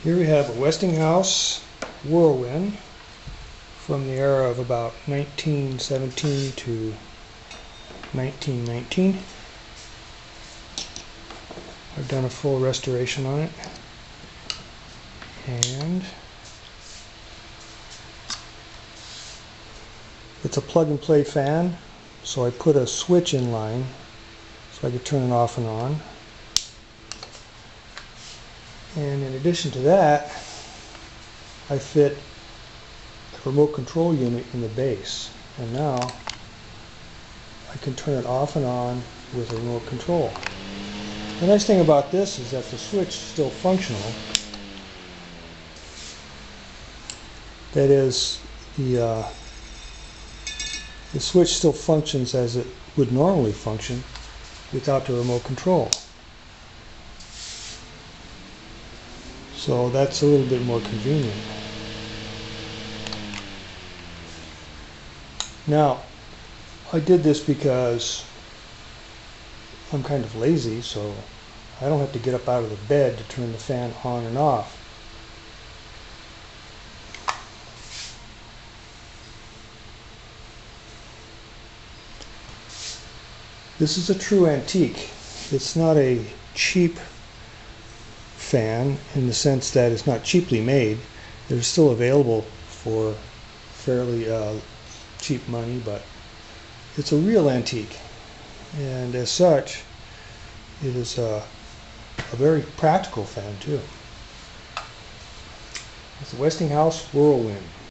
Here we have a Westinghouse Whirlwind from the era of about 1917 to 1919. I've done a full restoration on it, and it's a plug-and-play fan, so I put a switch in line so I could turn it off and on. And in addition to that, I fit a remote control unit in the base, and now I can turn it off and on with a remote control. The nice thing about this is that the switch is still functional. That is, the switch still functions as it would normally function without the remote control. So that's a little bit more convenient. Now, I did this because I'm kind of lazy, so I don't have to get up out of the bed to turn the fan on and off. This is a true antique. It's not a cheap fan in the sense that it's not cheaply made. They're still available for fairly cheap money, but it's a real antique, and as such it is a very practical fan too. It's the Westinghouse Whirlwind.